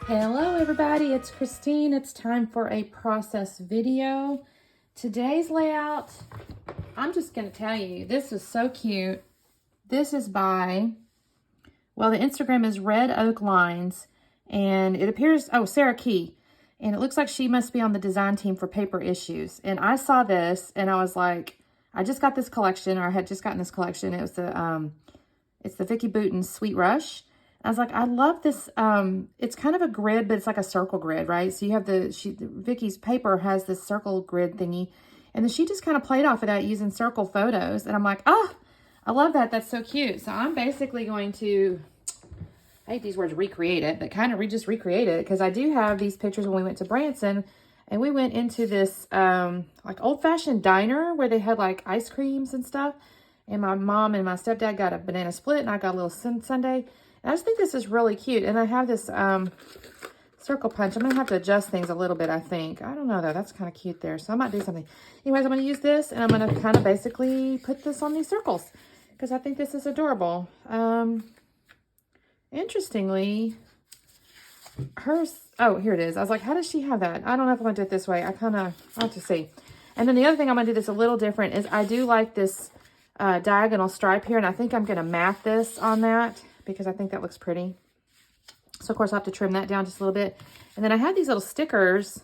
Hello everybody, it's Christine. It's time for a process video. Today's layout, I'm just going to tell you, this is so cute. This is by, well, the Instagram is Red Oak Lines, and it appears, oh, Sarah Key. And it looks like she must be on the design team for Paper Issues. And I saw this and I was like, I just got this collection, or I had just gotten this collection. It was the, it's the Vicky Bouton Sweet Rush. I was like, I love this. It's kind of a grid, but it's like a circle grid, right? So you have Vicky's paper has this circle grid thingy. And then she just kind of played off of that using circle photos. And I'm like, oh, I love that. That's so cute. So I'm basically going to, I hate these words, recreate it, but kind of just recreate it. Because I do have these pictures when we went to Branson. And we went into this like old-fashioned diner where they had like ice creams and stuff. And my mom and my stepdad got a banana split and I got a little sundae. And I just think this is really cute. And I have this circle punch. I'm going to have to adjust things a little bit, I think. I don't know, though. That's kind of cute there. So I might do something. Anyways, I'm going to use this, and I'm going to kind of basically put this on these circles because I think this is adorable. Interestingly, hers... Oh, here it is. I was like, how does she have that? I don't know if I'm going to do it this way. I'll have to see. And then the other thing I'm going to do that's a little different is I do like this diagonal stripe here, and I think I'm going to mat this on that, because I think that looks pretty. So, of course, I'll have to trim that down just a little bit. And then I have these little stickers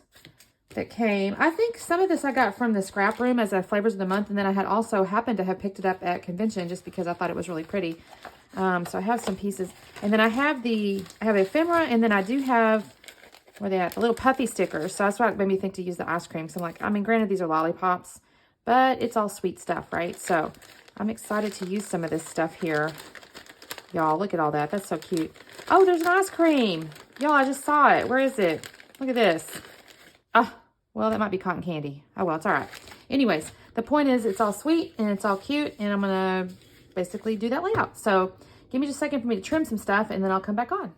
that came. I think some of this I got from the scrap room as a Flavors of the Month. And then I had also happened to have picked it up at convention just because I thought it was really pretty. So I have some pieces. And then I have ephemera. And then I do have, where are they at? The little puffy stickers. So that's what made me think to use the ice cream. So I'm like, I mean, granted, these are lollipops, but it's all sweet stuff, right? So I'm excited to use some of this stuff here. Y'all, look at all that. That's so cute. Oh, there's an ice cream. Y'all, I just saw it. Where is it? Look at this. Oh, well, that might be cotton candy. Oh, well, it's all right. Anyways, the point is it's all sweet and it's all cute, and I'm going to basically do that layout. So give me just a second for me to trim some stuff, and then I'll come back on.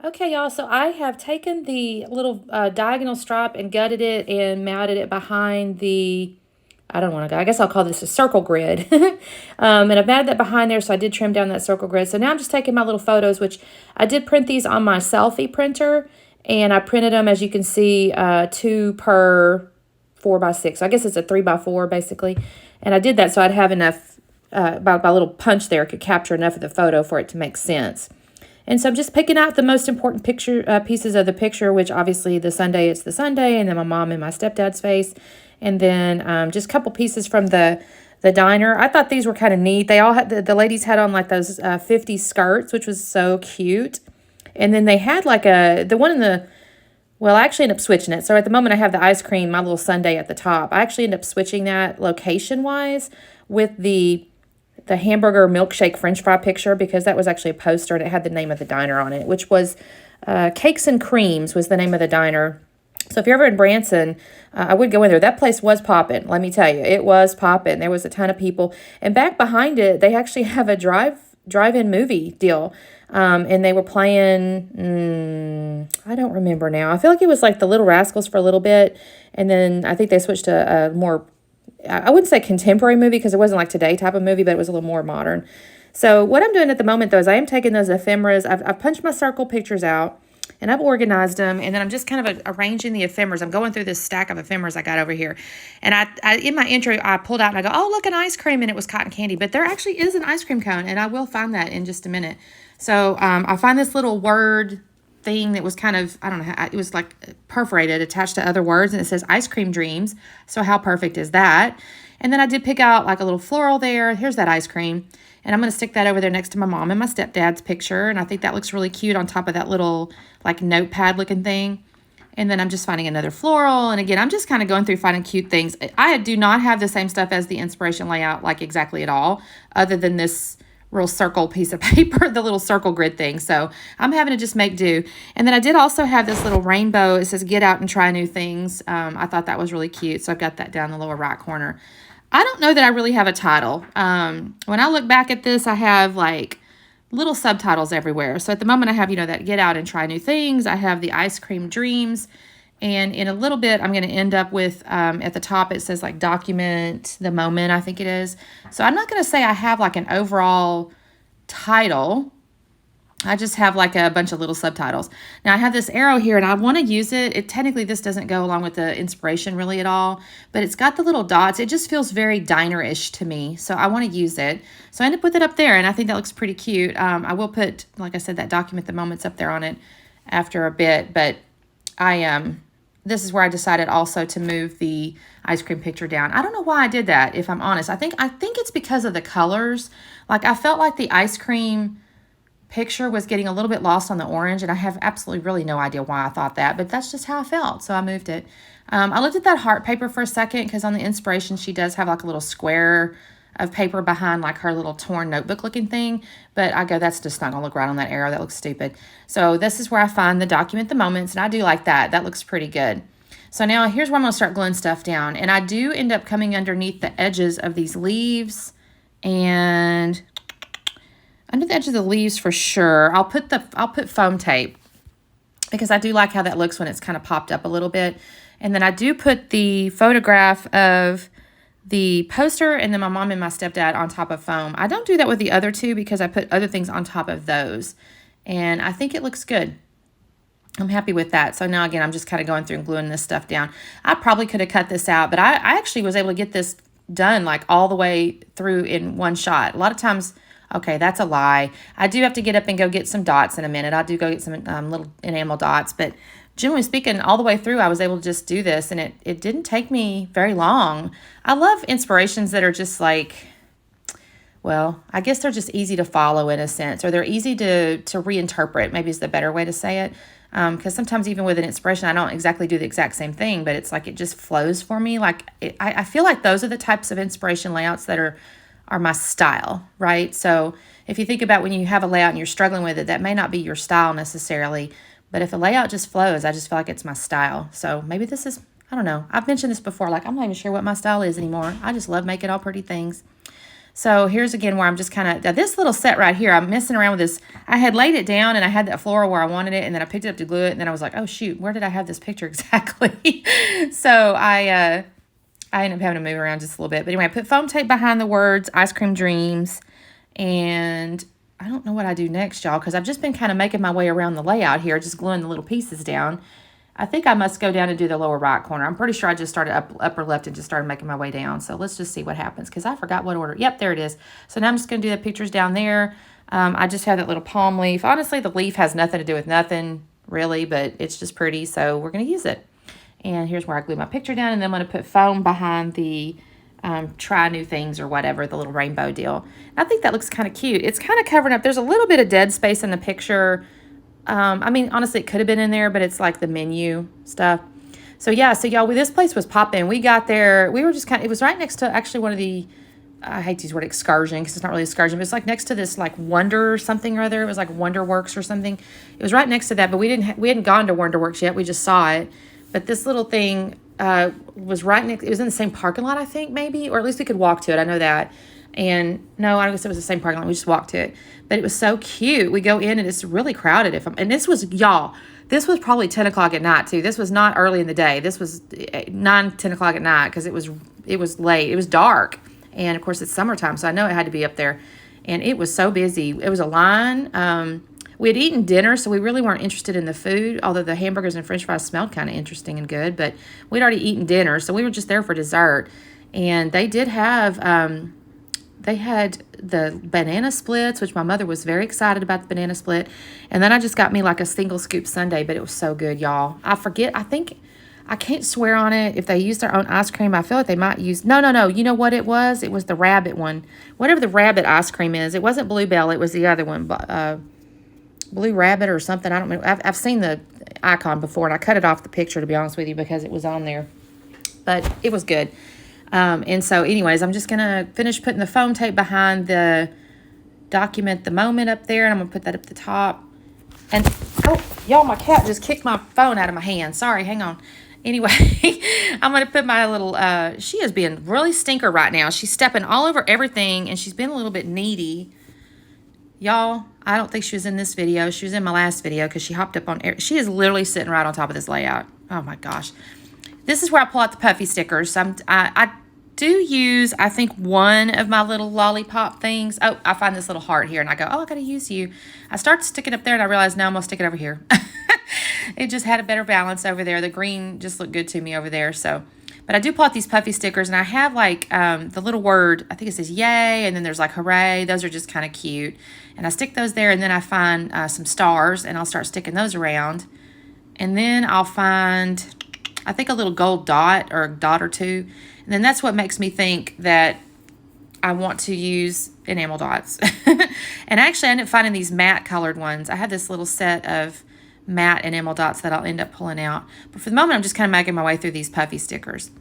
Okay, y'all, so I have taken the little diagonal stripe and gutted it and mounted it behind the... I don't want to go. I guess I'll call this a circle grid. And I've added that behind there, so I did trim down that circle grid. So now I'm just taking my little photos, which I did print these on my selfie printer. And I printed them, as you can see, 2 per 4x6. So I guess it's a 3x4, basically. And I did that so I'd have enough, my little punch there could capture enough of the photo for it to make sense. And so I'm just picking out the most important pieces of the picture, which obviously the sundae, it's the sundae, and then my mom and my stepdad's face. And then just a couple pieces from the diner. I thought these were kind of neat. They all had, the ladies had on like those 50s skirts, which was so cute. And then they had like the one in the, well, I actually ended up switching it. So at the moment I have the ice cream, my little sundae at the top. I actually ended up switching that location-wise with the hamburger milkshake french fry picture, because that was actually a poster and it had the name of the diner on it, which was Cakes and Creams was the name of the diner. So if you're ever in Branson, I would go in there. That place was popping, let me tell you. It was popping. There was a ton of people. And back behind it, they actually have a drive-in movie deal. And they were playing, I don't remember now. I feel like it was like The Little Rascals for a little bit. And then I think they switched to a more, I wouldn't say contemporary movie, because it wasn't like today type of movie, but it was a little more modern. So what I'm doing at the moment, though, is I am taking those ephemeras. I've punched my circle pictures out. And I've organized them, and then I'm just kind of arranging the ephemeras. I'm going through this stack of ephemeras I got over here. And I in my intro, I pulled out and I go, oh, look, an ice cream, and it was cotton candy. But there actually is an ice cream cone, and I will find that in just a minute. So I find this little word thing that was kind of, I don't know, it was like perforated, attached to other words, and it says ice cream dreams. So how perfect is that? And then I did pick out like a little floral there. Here's that ice cream. And I'm going to stick that over there next to my mom and my stepdad's picture. And I think that looks really cute on top of that little like notepad looking thing. And then I'm just finding another floral. And again, I'm just kind of going through finding cute things. I do not have the same stuff as the inspiration layout like exactly at all, other than this real circle piece of paper, the little circle grid thing. So I'm having to just make do. And then I did also have this little rainbow. It says, get out and try new things. I thought that was really cute. So I've got that down in the lower right corner. I don't know that I really have a title. When I look back at this, I have like little subtitles everywhere. So at the moment I have, that get out and try new things. I have the ice cream dreams. And in a little bit, I'm going to end up with, at the top, it says like document the moment, I think it is. So I'm not going to say I have like an overall title. I just have like a bunch of little subtitles. Now I have this arrow here and I want to use it. Technically this doesn't go along with the inspiration really at all, but it's got the little dots. It just feels very diner-ish to me. So I want to use it. So I ended up with it up there and I think that looks pretty cute. I will put, like I said, that document the moments up there on it after a bit, but this is where I decided also to move the ice cream picture down. I don't know why I did that, if I'm honest. I think it's because of the colors. Like I felt like the ice cream picture was getting a little bit lost on the orange, and I have absolutely really no idea why I thought that, but that's just how I felt, so I moved it. I looked at that heart paper for a second because on the inspiration she does have like a little square of paper behind like her little torn notebook looking thing, but I go, that's just not gonna look right on that arrow. That looks stupid. So this is where I find the document the moments, and I do like that. That looks pretty good. So now here's where I'm gonna start gluing stuff down, and I do end up coming underneath the edges of these leaves and under the edge of the leaves for sure. I'll put foam tape because I do like how that looks when it's kind of popped up a little bit. And then I do put the photograph of the poster and then my mom and my stepdad on top of foam. I don't do that with the other two because I put other things on top of those. And I think it looks good. I'm happy with that. So now again, I'm just kind of going through and gluing this stuff down. I probably could have cut this out, but I actually was able to get this done like all the way through in one shot. A lot of times, okay, that's a lie. I do have to get up and go get some dots in a minute. I do go get some little enamel dots, but generally speaking, all the way through, I was able to just do this, and it didn't take me very long. I love inspirations that are just like, well, I guess they're just easy to follow in a sense, or they're easy to reinterpret, maybe is the better way to say it. Because sometimes even with an inspiration, I don't exactly do the exact same thing, but it's like it just flows for me. Like I feel like those are the types of inspiration layouts that are my style, right? So if you think about when you have a layout and you're struggling with it, that may not be your style necessarily, but if a layout just flows, I just feel like it's my style. So maybe this is, I don't know. I've mentioned this before, like I'm not even sure what my style is anymore. I just love making all pretty things. So here's again where I'm just kind of, this little set right here, I'm messing around with this. I had laid it down and I had that floral where I wanted it, and then I picked it up to glue it, and then I was like, oh shoot, where did I have this picture exactly? So I ended up having to move around just a little bit. But anyway, I put foam tape behind the words, Ice Cream Dreams, and I don't know what I do next, y'all, because I've just been kind of making my way around the layout here, just gluing the little pieces down. I think I must go down and do the lower right corner. I'm pretty sure I just started upper left and just started making my way down. So let's just see what happens because I forgot what order. Yep, there it is. So now I'm just going to do the pictures down there. I just have that little palm leaf. Honestly, the leaf has nothing to do with nothing really, but it's just pretty. So we're going to use it. And here's where I glue my picture down. And then I'm going to put foam behind the try new things or whatever, the little rainbow deal. I think that looks kind of cute. It's kind of covering up. There's a little bit of dead space in the picture. I mean, honestly, it could have been in there, but it's like the menu stuff. So yeah, so y'all, this place was popping. We got there. We were just kind of, it was right next to actually one of the, I hate to use the word excursion because it's not really excursion, but it's like next to this like Wonder something or other. It was like Wonder Works or something. It was right next to that, but we hadn't gone to Wonder Works yet. We just saw it. But this little thing was right next, it was in the same parking lot, I think, maybe, or at least we could walk to it. I know that. And no, I guess it was the same parking lot. We just walked to it. But it was so cute. We go in and it's really crowded. And this was, y'all, this was probably 10 o'clock at night too. This was not early in the day. This was 9, 10 o'clock at night because it was late. It was dark. And of course it's summertime, so I know it had to be up there. And it was so busy. It was a line. We had eaten dinner, so we really weren't interested in the food, although the hamburgers and french fries smelled kind of interesting and good. But we'd already eaten dinner, so we were just there for dessert. And they did have... they had the banana splits, which my mother was very excited about the banana split. And then I just got me like a single scoop sundae, but it was so good, y'all. I can't swear on it. If they use their own ice cream, I feel like they might use, no. You know what it was? It was the rabbit one. Whatever the rabbit ice cream is. It wasn't Bluebell. It was the other one, Blue Rabbit or something. I don't know. I've seen the icon before, and I cut it off the picture, to be honest with you, because it was on there. But it was good. And so anyways, I'm just going to finish putting the foam tape behind the document the moment up there. And I'm going to put that up the top. And, oh, y'all, my cat just kicked my phone out of my hand. Sorry, hang on. Anyway, I'm going to put my little, she is being really stinker right now. She's stepping all over everything, and she's been a little bit needy. Y'all, I don't think she was in this video. She was in my last video because she hopped up on, she is literally sitting right on top of this layout. Oh my gosh. This is where I pull out the puffy stickers. I do use, I think, one of my little lollipop things. Oh, I find this little heart here, and I go, oh, I got to use you. I start to stick it up there, and I realize, no, I'm going to stick it over here. It just had a better balance over there. The green just looked good to me over there. So, but I do pull out these puffy stickers, and I have like the little word, I think it says yay, and then there's like hooray. Those are just kind of cute. And I stick those there, and then I find some stars, and I'll start sticking those around. And then I'll find, I think, a little gold dot or a dot or two. And then that's what makes me think that I want to use enamel dots. And actually, I ended up finding these matte colored ones. I have this little set of matte enamel dots that I'll end up pulling out. But for the moment, I'm just kind of making my way through these puffy stickers.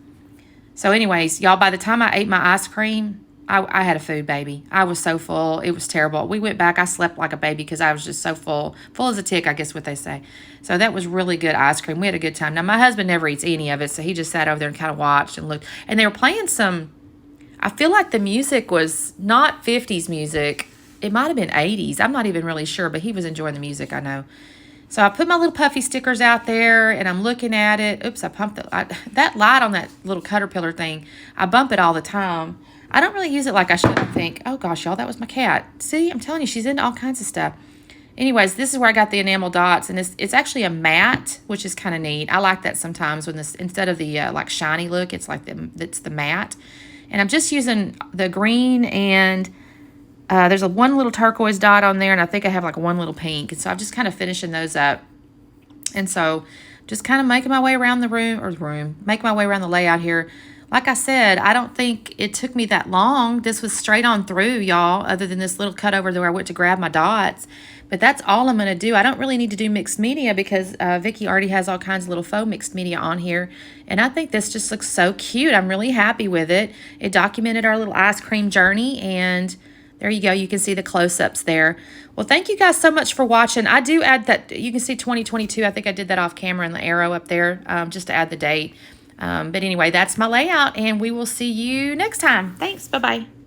So anyways, y'all, by the time I ate my ice cream, I had a food baby. I was so full. It was terrible. We went back. I slept like a baby because I was just so full. Full as a tick, I guess what they say. So that was really good ice cream. We had a good time. Now, my husband never eats any of it, so he just sat over there and kind of watched and looked. And they were playing some, I feel like the music was not 50s music. It might have been 80s. I'm not even really sure, but he was enjoying the music, I know. So I put my little puffy stickers out there, and I'm looking at it. Oops, I pumped that light on that little caterpillar thing. I bump it all the time. I don't really use it like I should, I think. Oh, gosh, y'all, that was my cat. See, I'm telling you, she's into all kinds of stuff. Anyways, this is where I got the enamel dots, and it's actually a matte, which is kind of neat. I like that sometimes when this, instead of the like shiny look, it's like it's the matte. And I'm just using the green, and there's one little turquoise dot on there, and I think I have like one little pink. And so I'm just kind of finishing those up. And so just kind of making my way around the making my way around the layout here. Like I said, I don't think it took me that long. This was straight on through, y'all, other than this little cut over there where I went to grab my dots. But that's all I'm going to do. I don't really need to do mixed media because Vicki already has all kinds of little faux mixed media on here. And I think this just looks so cute. I'm really happy with it. It documented our little ice cream journey, and there you go. You can see the close-ups there. Well, thank you guys so much for watching. I do add that, you can see 2022. I think I did that off camera in the arrow up there just to add the date. But anyway, that's my layout, and we will see you next time. Thanks. Bye-bye.